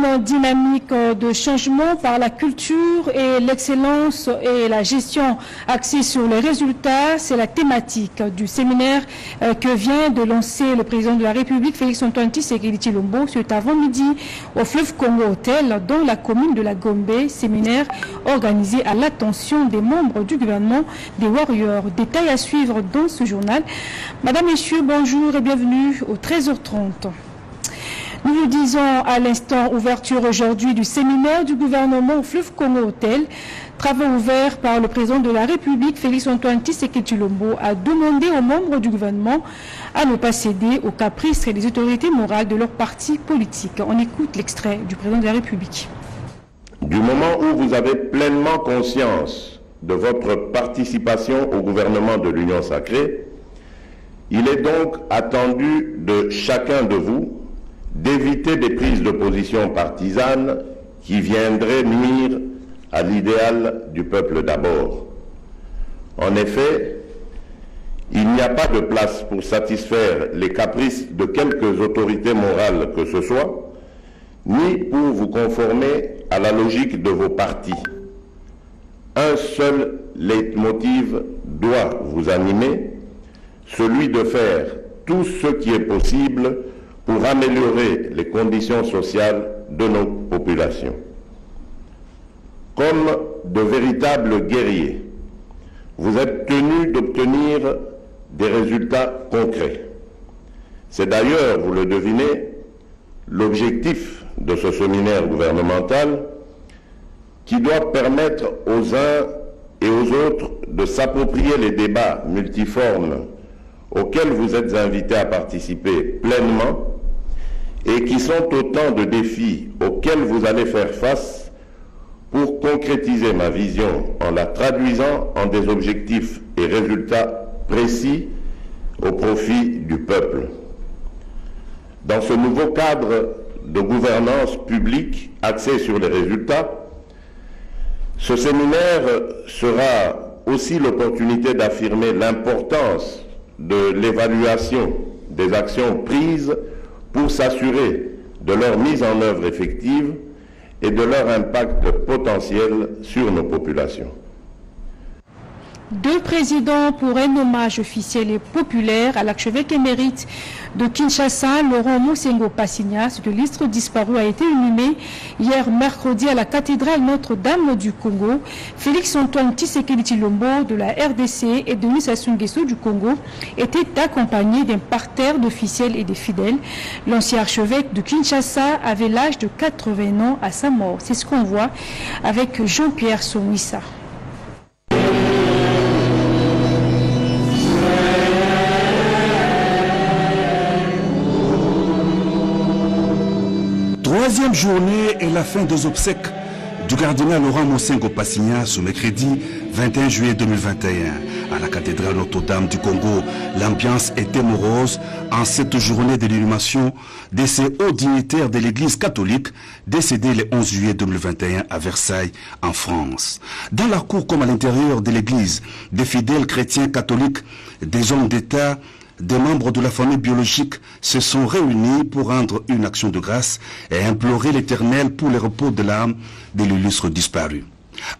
une dynamique de changement par la culture et l'excellence et la gestion axée sur les résultats. C'est la thématique du séminaire que vient de lancer le président de la République, Félix-Antoine Tshisekedi Tshilombo, cet avant-midi au Fleuve Congo Hôtel dans la commune de la Gombe. Séminaire organisé à l'attention des membres du gouvernement des Warriors. Détails à suivre dans ce journal. Madame, Messieurs, bonjour et bienvenue au 13h30. Nous vous disons à l'instant ouverture aujourd'hui du séminaire du gouvernement au Fleuve Congo Hôtel. Travaux ouverts par le président de la République, Félix-Antoine Tshisekedi Tshilombo, a demandé aux membres du gouvernement à ne pas céder aux caprices et des autorités morales de leur parti politique. On écoute l'extrait du président de la République. Du moment où vous avez pleinement conscience de votre participation au gouvernement de l'Union sacrée, il est donc attendu de chacun de vous d'éviter des prises de position partisanes qui viendraient nuire à l'idéal du peuple d'abord. En effet, il n'y a pas de place pour satisfaire les caprices de quelques autorités morales que ce soit, ni pour vous conformer à la logique de vos partis. Un seul leitmotiv doit vous animer, celui de faire tout ce qui est possible pour améliorer les conditions sociales de nos populations. Comme de véritables guerriers, vous êtes tenus d'obtenir des résultats concrets. C'est d'ailleurs, vous le devinez, l'objectif de ce séminaire gouvernemental qui doit permettre aux uns et aux autres de s'approprier les débats multiformes auxquels vous êtes invités à participer pleinement et qui sont autant de défis auxquels vous allez faire face pour concrétiser ma vision en la traduisant en des objectifs et résultats précis au profit du peuple. Dans ce nouveau cadre de gouvernance publique axé sur les résultats, ce séminaire sera aussi l'opportunité d'affirmer l'importance de l'évaluation des actions prises pour s'assurer de leur mise en œuvre effective et de leur impact potentiel sur nos populations. Deux présidents pour un hommage officiel et populaire à l'archevêque émérite de Kinshasa, Laurent Mosengo Passigna. Ce illustre disparu a été inhumé hier mercredi à la cathédrale Notre-Dame du Congo. Félix-Antoine Tshisekedi Tshilombo de la RDC et Denis Sassou Nguesso du Congo étaient accompagnés d'un parterre d'officiels et de fidèles. L'ancien archevêque de Kinshasa avait l'âge de 80 ans à sa mort. C'est ce qu'on voit avec Jean-Pierre Somissa. Troisième journée et la fin des obsèques du cardinal Laurent Mosengo Passigna ce mercredi 21 juillet 2021 à la cathédrale Notre-Dame du Congo. L'ambiance était morose en cette journée de l'inhumation de ces hauts dignitaires de l'église catholique décédés le 11 juillet 2021 à Versailles en France. Dans la cour comme à l'intérieur de l'église, des fidèles chrétiens catholiques, des hommes d'État, des membres de la famille biologique se sont réunis pour rendre une action de grâce et implorer l'Éternel pour le repos de l'âme de l'illustre disparu.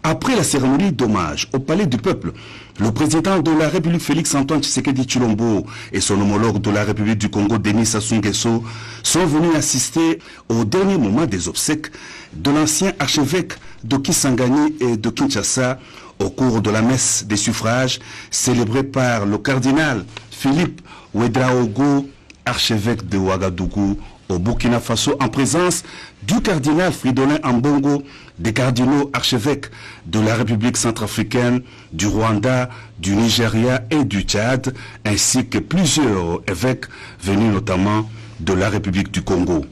Après la cérémonie d'hommage au Palais du Peuple, le président de la République Félix-Antoine Tshisekedi Tshilombo et son homologue de la République du Congo Denis Sassou Nguesso sont venus assister au dernier moment des obsèques de l'ancien archevêque de Kisangani et de Kinshasa au cours de la messe des suffrages célébrée par le cardinal Philippe Ouedraogo, archevêque de Ouagadougou au Burkina Faso, en présence du cardinal Fridolin Ambongo, des cardinaux archevêques de la République centrafricaine, du Rwanda, du Nigeria et du Tchad, ainsi que plusieurs évêques venus notamment de la République du Congo.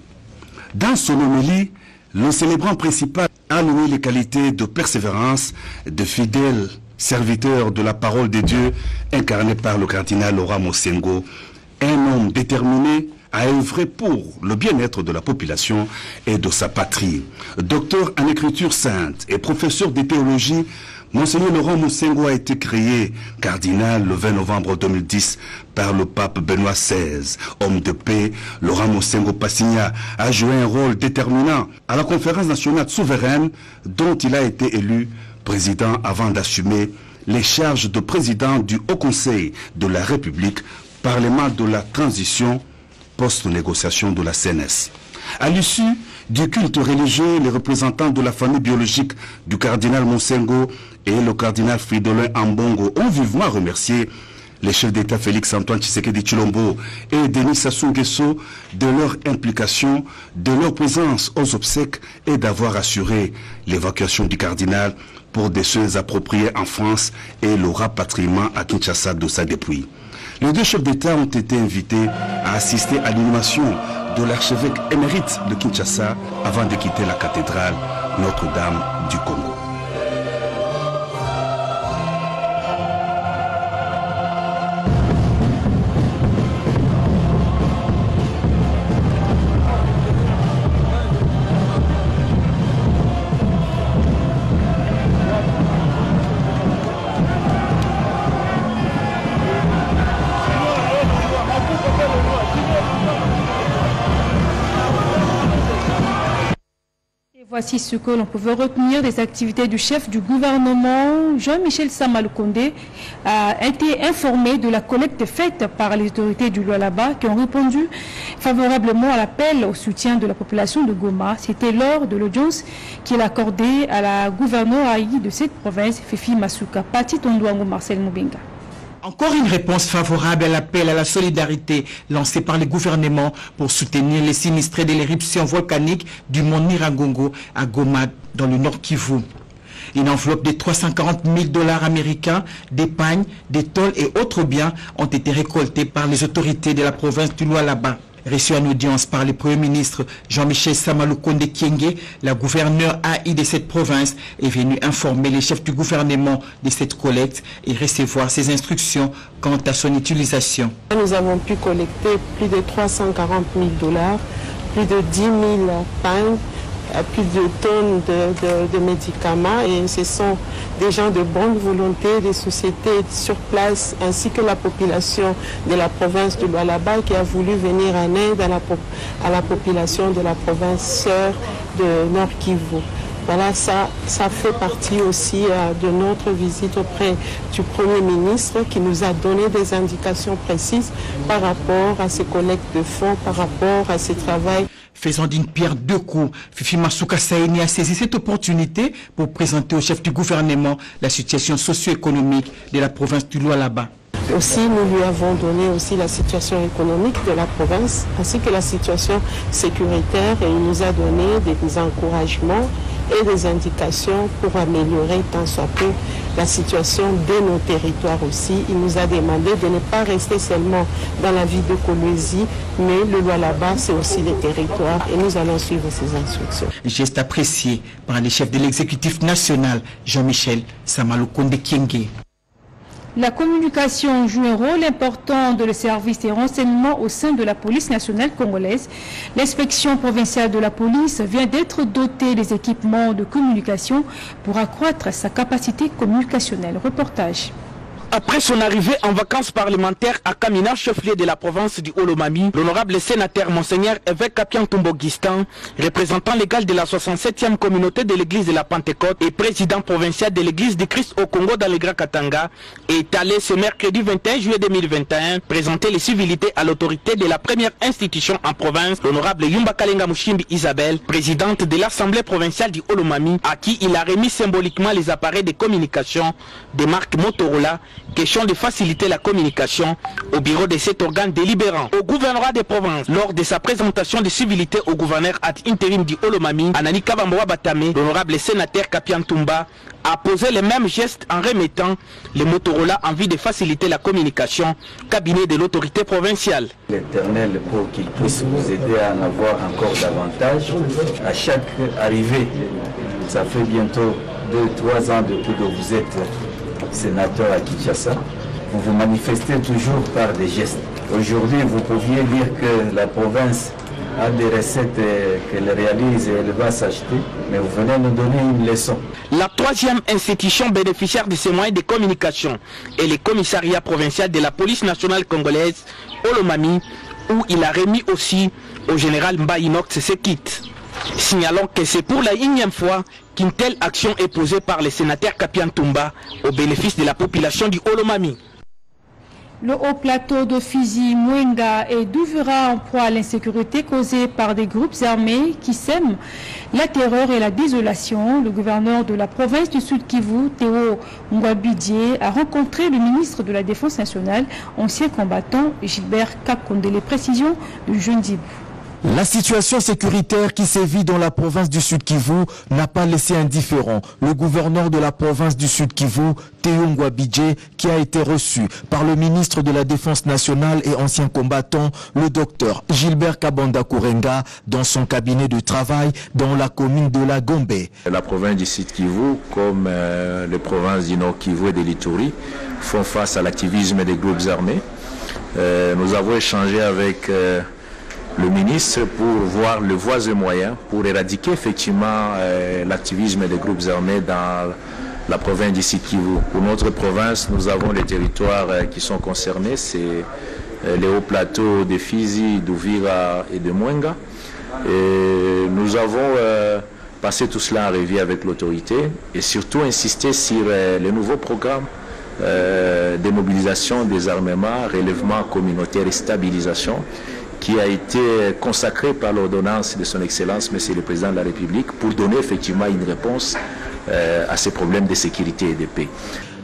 Dans son homélie, le célébrant principal a loué les qualités de persévérance de fidèles serviteur de la parole de Dieu, incarné par le cardinal Laurent Mosengo, un homme déterminé à œuvrer pour le bien-être de la population et de sa patrie. Docteur en écriture sainte et professeur de théologie Monseigneur Laurent Moussengo a été créé cardinal le 20 novembre 2010 par le pape Benoît XVI. Homme de paix, Laurent Moussengo Passigna a joué un rôle déterminant à la conférence nationale souveraine dont il a été élu président avant d'assumer les charges de président du Haut Conseil de la République, Parlement de la transition post-négociation de la CNS. À l'issue du culte religieux, les représentants de la famille biologique du cardinal Moussengo et le cardinal Fridolin Ambongo ont vivement remercié les chefs d'État Félix-Antoine Tshisekedi Tshilombo et Denis Sassou Nguesso de leur implication, de leur présence aux obsèques et d'avoir assuré l'évacuation du cardinal pour des soins appropriés en France et le rapatriement à Kinshasa de sa dépouille. Les deux chefs d'État ont été invités à assister à l'inhumation de l'archevêque émérite de Kinshasa avant de quitter la cathédrale Notre-Dame du Congo. Voici ce que l'on pouvait retenir des activités du chef du gouvernement. Jean-Michel Sama Lukonde a été informé de la collecte faite par les autorités du Lualaba qui ont répondu favorablement à l'appel au soutien de la population de Goma. C'était lors de l'audience qu'il a accordée à la gouverneure Haï de cette province, Fifi Masuka. Pati Tondouango, Marcel Moubenga. Encore une réponse favorable à l'appel à la solidarité lancé par le gouvernement pour soutenir les sinistrés de l'éruption volcanique du mont Nyiragongo à Goma dans le Nord Kivu. Une enveloppe de 340 000 $ américains, des pagnes, des tôles et autres biens ont été récoltés par les autorités de la province du Lualaba. Reçu en audience par le Premier ministre Jean-Michel Sama Lukonde Kyenge, la gouverneure AI de cette province est venue informer les chefs du gouvernement de cette collecte et recevoir ses instructions quant à son utilisation. Nous avons pu collecter plus de 340 000 $, plus de 10 000 pagnes, plus de tonnes de médicaments, et ce sont des gens de bonne volonté, des sociétés sur place ainsi que la population de la province de Lualaba qui a voulu venir en aide à la population de la province sœur de Nord Kivu. Voilà, ça fait partie aussi de notre visite auprès du Premier ministre qui nous a donné des indications précises par rapport à ces collectes de fonds, par rapport à ces travaux. Faisant d'une pierre deux coups, Fifi Masuka Saini a saisi cette opportunité pour présenter au chef du gouvernement la situation socio-économique de la province du Lualaba. Aussi, nous lui avons donné aussi la situation économique de la province ainsi que la situation sécuritaire, et il nous a donné des encouragements et des indications pour améliorer tant soit peu la situation de nos territoires aussi. Il nous a demandé de ne pas rester seulement dans la ville de Kolwezi, mais le Lualaba, c'est aussi les territoires, et nous allons suivre ces instructions. Geste apprécié par le chef de l'exécutif national, Jean-Michel Sama Lukonde Kyenge. La communication joue un rôle important dans le service des renseignements au sein de la police nationale congolaise. L'inspection provinciale de la police vient d'être dotée des équipements de communication pour accroître sa capacité communicationnelle. Reportage. Après son arrivée en vacances parlementaires à Kamina, chef-lieu de la province du Olomami, l'honorable sénateur Monseigneur évêque Kapian Tombo-Gistan, représentant légal de la 67e communauté de l'église de la Pentecôte et président provincial de l'église du Christ au Congo dans le Grand Katanga, est allé ce mercredi 21 juillet 2021 présenter les civilités à l'autorité de la première institution en province, l'honorable Yumba Kalenga Mushimbi Isabelle, présidente de l'Assemblée provinciale du Olomami, à qui il a remis symboliquement les appareils de communication des marques Motorola. Question de faciliter la communication au bureau de cet organe délibérant. Au gouvernorat des provinces, lors de sa présentation de civilité au gouverneur ad interim du Olomami, Anani Kabamboa Batame, l'honorable sénateur Kapian Tumba a posé les mêmes gestes en remettant les Motorola en vue de faciliter la communication, cabinet de l'autorité provinciale. L'Éternel pour qu'il puisse vous aider à en avoir encore davantage. À chaque arrivée, ça fait bientôt 2-3 ans depuis que vous êtes sénateur à Kinshasa, vous vous manifestez toujours par des gestes. Aujourd'hui, vous pouviez dire que la province a des recettes qu'elle réalise et elle va s'acheter, mais vous venez nous donner une leçon. La troisième institution bénéficiaire de ces moyens de communication est le commissariat provincial de la police nationale congolaise, Olomami, où il a remis aussi au général Mbainox ses kits. Signalons que c'est pour la 1e fois qu'une telle action est posée par le sénateur Kapian Tumba au bénéfice de la population du Olomami. Le haut plateau de Fizi, Mwenga et Douvira en proie à l'insécurité causée par des groupes armés qui sèment la terreur et la désolation. Le gouverneur de la province du Sud Kivu, Théo Ngwabidie, a rencontré le ministre de la Défense nationale, ancien combattant Gilbert Kakonde. Les précisions de Jeune Dibou. La situation sécuritaire qui sévit dans la province du Sud Kivu n'a pas laissé indifférent le gouverneur de la province du Sud Kivu, Théo Ngwabidie, qui a été reçu par le ministre de la Défense nationale et ancien combattant, le docteur Gilbert Kabanda Kourenga, dans son cabinet de travail dans la commune de la Gombe. La province du Sud Kivu, comme les provinces du Nord Kivu et de l'Ituri, font face à l'activisme des groupes armés. Nous avons échangé avec le ministre pour voir les voies et moyens pour éradiquer effectivement l'activisme des groupes armés dans la province du Sud Kivu. Pour notre province, nous avons les territoires qui sont concernés, c'est les hauts plateaux de Fizi, d'Uvira et de Mwenga. Et nous avons passé tout cela en revue avec l'autorité et surtout insisté sur les nouveaux programmes de mobilisation des armements, relèvement communautaire et stabilisation, qui a été consacré par l'ordonnance de son Excellence, Monsieur le Président de la République, pour donner effectivement une réponse à ces problèmes de sécurité et de paix.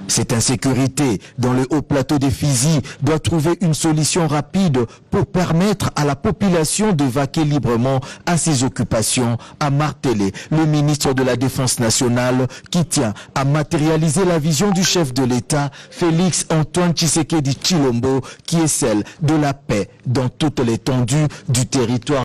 Cette insécurité dans le haut plateau de Fizi doit trouver une solution rapide pour permettre à la population de vaquer librement à ses occupations, a martelé le ministre de la Défense nationale qui tient à matérialiser la vision du chef de l'État, Félix Antoine Tshisekedi Tshilombo, qui est celle de la paix dans toute l'étendue du territoire.